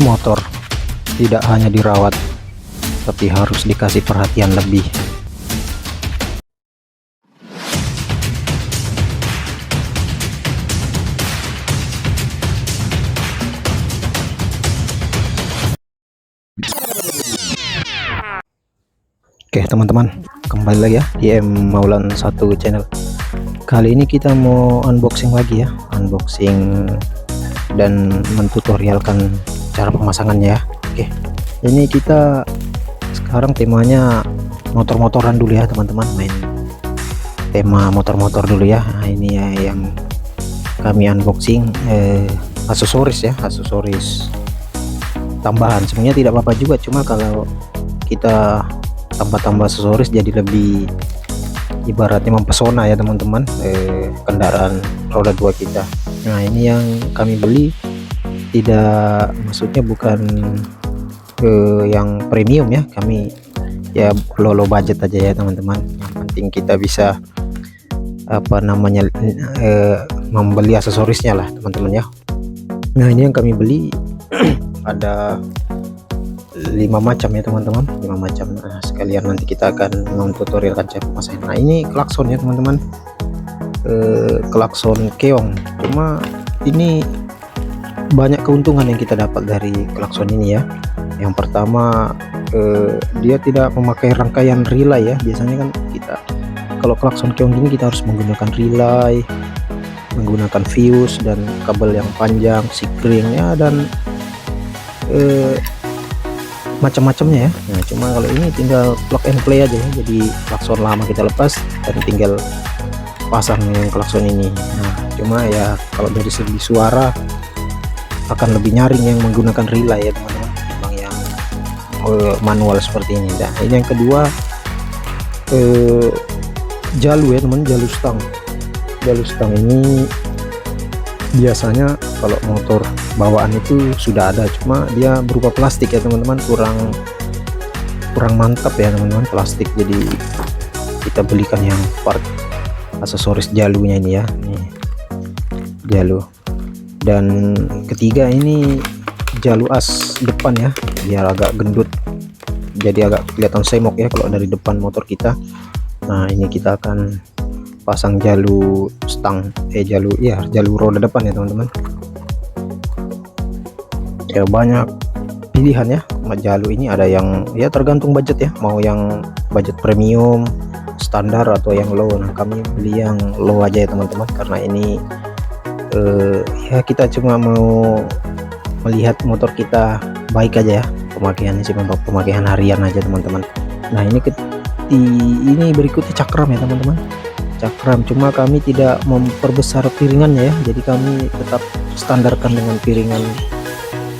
Motor tidak hanya dirawat, tapi harus dikasih perhatian lebih. Oke teman-teman, kembali lagi ya di Maulan 1 channel. Kali ini kita mau unboxing lagi ya, unboxing dan mentutorialkan cara pemasangannya ya. Oke, ini kita sekarang temanya motor-motoran dulu ya teman-teman, main tema motor-motor dulu ya. Nah, ini ya yang kami unboxing aksesoris ya, aksesoris tambahan. Sebenarnya tidak apa-apa juga, cuma kalau kita tambah-tambah aksesoris jadi lebih ibaratnya mempesona ya teman-teman, kendaraan roda 2 kita. Nah ini yang kami beli tidak, maksudnya bukan yang premium ya, kami ya low budget aja ya teman-teman. Yang penting kita bisa apa namanya membeli aksesorisnya lah teman-teman ya. Nah ini yang kami beli ada 5 macam ya teman-teman, 5 macam. Nah, sekalian nanti kita akan mentutorialkan cara pemasangan. Nah ini klakson ya teman-teman, klakson keong. Cuma ini banyak keuntungan yang kita dapat dari klakson ini ya. Yang pertama, dia tidak memakai rangkaian relay ya. Biasanya kan kita kalau klakson keong ini kita harus menggunakan relay, menggunakan fuse dan kabel yang panjang, sikring ya, dan macam-macamnya ya. Nah cuma kalau ini tinggal plug and play aja ya, jadi klakson lama kita lepas dan tinggal pasang yang klakson ini. Nah cuma ya kalau dari segi suara akan lebih nyaring yang menggunakan relay ya teman-teman, memang yang manual seperti ini. Nah ini yang kedua, jalu ya teman, jalu stang. Jalu stang ini biasanya kalau motor bawaan itu sudah ada, cuma dia berupa plastik ya teman-teman, kurang mantap ya teman-teman, plastik. Jadi kita belikan yang part aksesoris jalunya ini ya, nih jalu. Dan ketiga ini jalu as depan ya, biar agak gendut, jadi agak kelihatan semok ya kalau dari depan motor kita. Nah ini kita akan pasang jalu stang, jalu roda depan ya teman-teman. Ya banyak pilihan ya jalu ini, ada yang ya tergantung budget ya, mau yang budget premium, standar, atau yang low. Nah kami beli yang low aja ya teman-teman, karena ini ya kita cuma mau melihat motor kita baik aja ya, pemakaiannya sih pemakaian harian aja teman-teman. Nah ini berikutnya cakram ya teman-teman, cakram, cuma kami tidak memperbesar piringannya ya, jadi kami tetap standarkan dengan piringan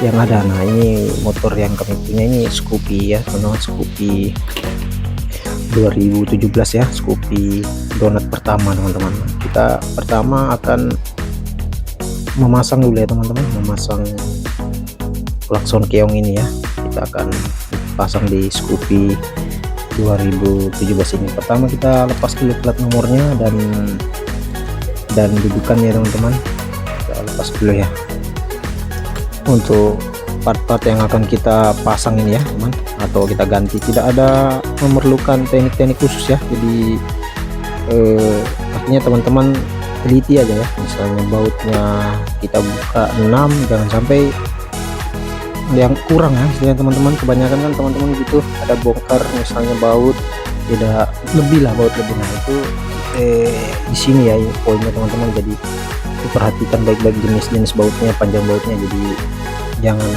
yang ada. Nah ini motor yang kami punya ini Scoopy ya teman-teman, Scoopy 2017 ya, Scoopy donat pertama teman-teman. Kita pertama akan memasang dulu ya teman-teman, memasang klakson keong ini ya. Kita akan pasang di Scoopy 2017 ini. Pertama kita lepas dulu plat nomornya dan dudukannya teman-teman, kita lepas dulu ya. Untuk part-part yang akan kita pasang ini ya teman, atau kita ganti, tidak ada memerlukan teknik-teknik khusus ya. Jadi artinya teman-teman teliti aja ya. Misalnya bautnya kita buka 6, jangan sampai yang kurang ya. Misalnya teman-teman, kebanyakan kan teman-teman gitu ada bongkar misalnya baut tidak lebih lah, baut lebih. Nah itu di sini ya poinnya teman-teman, jadi diperhatikan baik-baik jenis bautnya, panjang bautnya, jadi jangan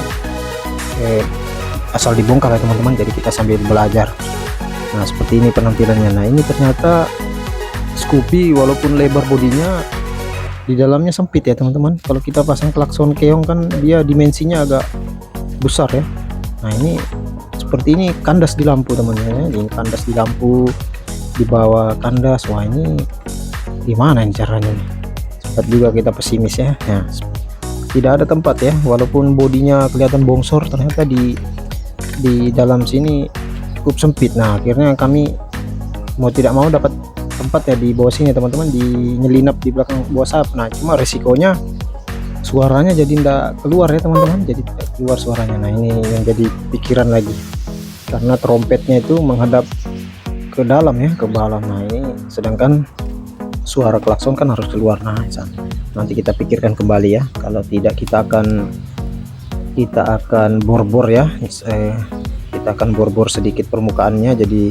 asal dibongkar ya teman-teman. Jadi kita sambil belajar. Nah seperti ini penampilannya. Nah ini ternyata Scoopy walaupun lebar bodinya, di dalamnya sempit ya teman-teman. Kalau kita pasang klakson keong kan dia dimensinya agak besar ya. Nah ini seperti ini kandas di lampu teman-teman ya, ini kandas di lampu, di bawah kandas. Wah ini gimana ini caranya nih? Sempat juga kita pesimis ya. Nah tidak ada tempat ya, walaupun bodinya kelihatan bongsor, ternyata di dalam sini cukup sempit. Nah akhirnya kami mau tidak mau dapat tempat ya di bawah sini teman-teman, di nyelinap di belakang bawah sayap. Nah cuma resikonya suaranya jadi tidak keluar ya teman-teman, jadi tidak keluar suaranya. Nah ini yang jadi pikiran lagi, karena trompetnya itu menghadap ke dalam ya, ke dalam. Nah ini sedangkan suara klakson kan harus keluar. Nah nanti kita pikirkan kembali ya, kalau tidak kita akan bor-bor ya, kita akan bor-bor sedikit permukaannya, jadi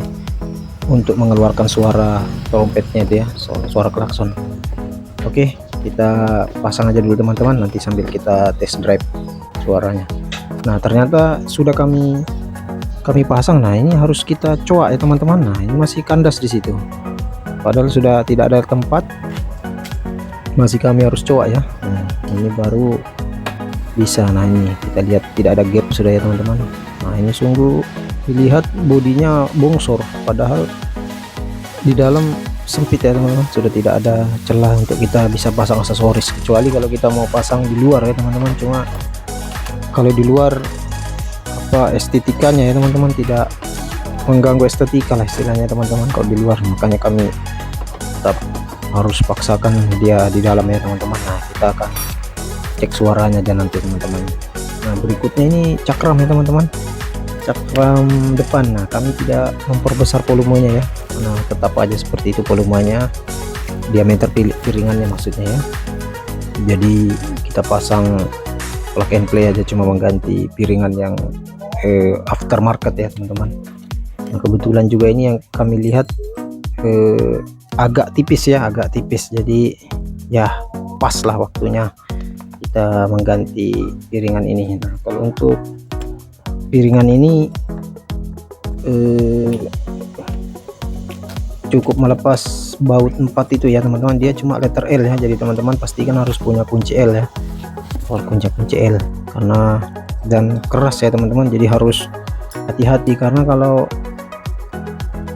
untuk mengeluarkan suara trompetnya itu ya, suara klakson. Oke, kita pasang aja dulu teman-teman, nanti sambil kita test drive suaranya. Nah ternyata sudah kami pasang. Nah ini harus kita coak ya teman-teman. Nah ini masih kandas di situ, padahal sudah tidak ada tempat, masih kami harus coak ya. Nah, ini baru bisa. Nah ini kita lihat tidak ada gap sudah ya teman-teman. Nah ini sungguh dilihat bodinya bongsor, padahal di dalam sempit ya teman-teman, sudah tidak ada celah untuk kita bisa pasang aksesoris, kecuali kalau kita mau pasang di luar ya teman-teman. Cuma kalau di luar estetikanya ya teman-teman, tidak mengganggu estetika lah istilahnya teman-teman kalau di luar, makanya kami tetap harus paksakan dia di dalam ya teman-teman. Nah kita akan cek suaranya aja nanti teman-teman. Nah berikutnya ini cakram ya teman-teman, cakram depan. Nah kami tidak memperbesar volumenya ya, nah tetap aja seperti itu volumenya, diameter piringannya maksudnya ya. Jadi kita pasang plug and play aja, cuma mengganti piringan yang aftermarket ya teman-teman. Nah kebetulan juga ini yang kami lihat agak tipis ya, agak tipis, jadi ya pas lah waktunya kita mengganti piringan ini. Nah kalau untuk piringan ini cukup melepas baut 4 itu ya teman-teman, dia cuma letter L ya, jadi teman-teman pastikan harus punya kunci L ya, kunci L, karena dan keras ya teman-teman, jadi harus hati-hati, karena kalau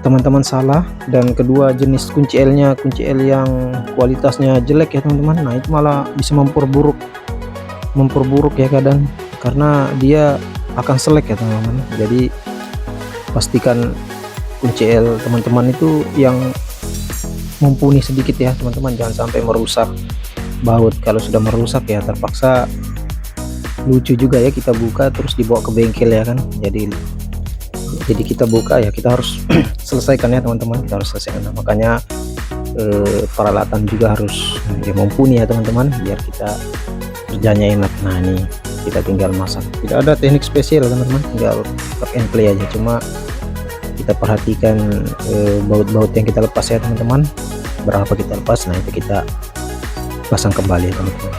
teman-teman salah dan kedua jenis kunci L nya, kunci L yang kualitasnya jelek ya teman-teman, nah itu malah bisa memperburuk ya keadaan, karena dia akan selek ya teman-teman. Jadi pastikan kunci L teman-teman itu yang mumpuni sedikit ya teman-teman, jangan sampai merusak baut. Kalau sudah merusak ya terpaksa lucu juga ya, kita buka terus dibawa ke bengkel ya kan. Jadi kita buka ya, kita harus selesaikan ya teman-teman, kita harus selesaikan. Nah, makanya peralatan juga harus ya mumpuni ya teman-teman, biar kita kerjanya enak. Nah ini kita tinggal masang, tidak ada teknik spesial teman-teman, tinggal plug and play aja. Cuma kita perhatikan baut-baut yang kita lepas ya teman-teman, berapa kita lepas. Nah itu kita pasang kembali ya teman-teman.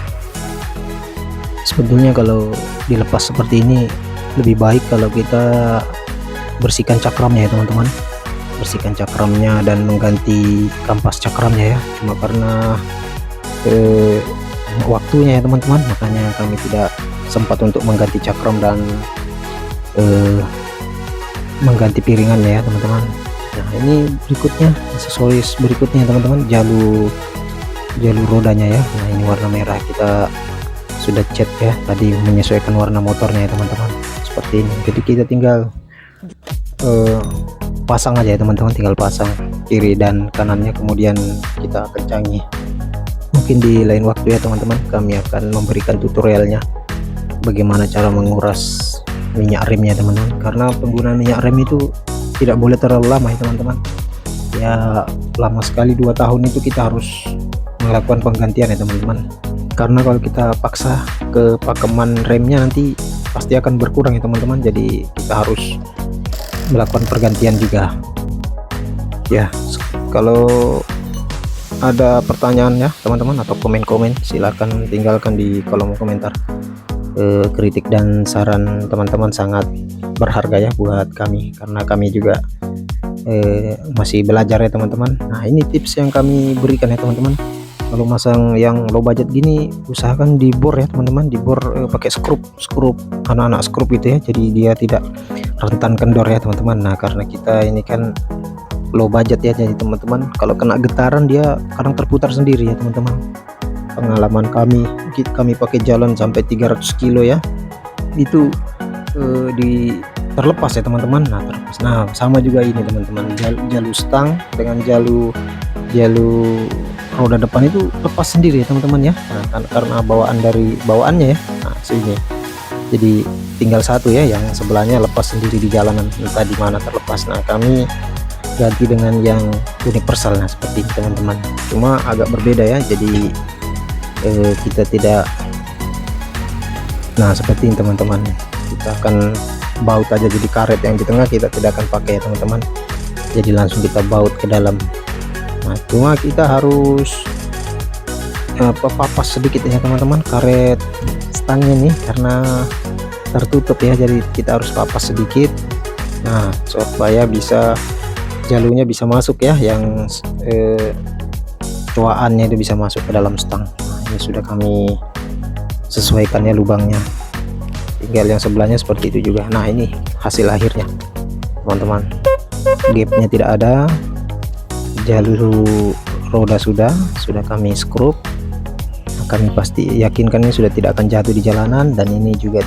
Sebetulnya kalau dilepas seperti ini lebih baik kalau kita bersihkan cakramnya ya teman-teman, bersihkan cakramnya dan mengganti kampas cakramnya ya. Cuma karena waktunya ya teman-teman, makanya kami tidak sempat untuk mengganti cakram dan mengganti piringannya ya teman-teman. Nah ini berikutnya, aksesoris berikutnya teman-teman, jalur rodanya ya. Nah ini warna merah, kita sudah cat ya tadi, menyesuaikan warna motornya ya teman-teman, seperti ini. Jadi kita tinggal pasang aja ya teman-teman, tinggal pasang kiri dan kanannya, kemudian kita kencangi. Mungkin di lain waktu ya teman-teman, kami akan memberikan tutorialnya bagaimana cara menguras minyak remnya teman-teman, karena penggunaan minyak rem itu tidak boleh terlalu lama ya teman-teman. Ya lama sekali, 2 tahun itu kita harus melakukan penggantian ya teman-teman, karena kalau kita paksa ke pakeman remnya nanti pasti akan berkurang ya teman-teman. Jadi kita harus melakukan pergantian juga ya. Kalau ada pertanyaan ya teman-teman atau komen-komen, silakan tinggalkan di kolom komentar. Kritik dan saran teman-teman sangat berharga ya buat kami, karena kami juga masih belajar ya teman-teman. Nah ini tips yang kami berikan ya teman-teman, kalau masang yang low budget gini usahakan dibor ya teman-teman, dibor pakai skrup anak-anak skrup gitu ya, jadi dia tidak rentan kendor ya teman-teman. Nah karena kita ini kan low budget ya, jadi teman-teman kalau kena getaran dia kadang terputar sendiri ya teman-teman. Pengalaman kami pakai jalan sampai 300 kilo ya, itu terlepas ya teman-teman. Nah terlepas. Nah sama juga ini teman-teman, jalur stang dengan jalur roda depan itu lepas sendiri ya teman-teman ya. Nah, karena bawaannya ya, nah sini jadi tinggal satu ya, yang sebelahnya lepas sendiri di jalanan, entah di mana terlepas. Nah kami ganti dengan yang universal, nah seperti ini teman-teman, cuma agak berbeda ya, jadi kita tidak, nah seperti ini teman-teman, kita akan baut aja, jadi karet yang di tengah kita tidak akan pakai ya teman-teman, jadi langsung kita baut ke dalam. Nah cuma kita harus papas sedikit ya teman-teman karet stangnya nih, karena tertutup ya, jadi kita harus papas sedikit, nah supaya bisa jalurnya bisa masuk ya, yang coaannya itu bisa masuk ke dalam stang. Nah ini sudah kami sesuaikan ya lubangnya, tinggal yang sebelahnya seperti itu juga. Nah ini hasil akhirnya teman-teman, gapnya tidak ada, jalur roda sudah kami skrup. Kami pasti yakinkan ini sudah tidak akan jatuh di jalanan, dan ini juga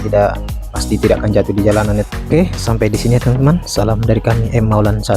pasti tidak akan jatuh di jalanan. Oke, sampai di sini ya teman-teman. Salam dari kami M Maulan 1.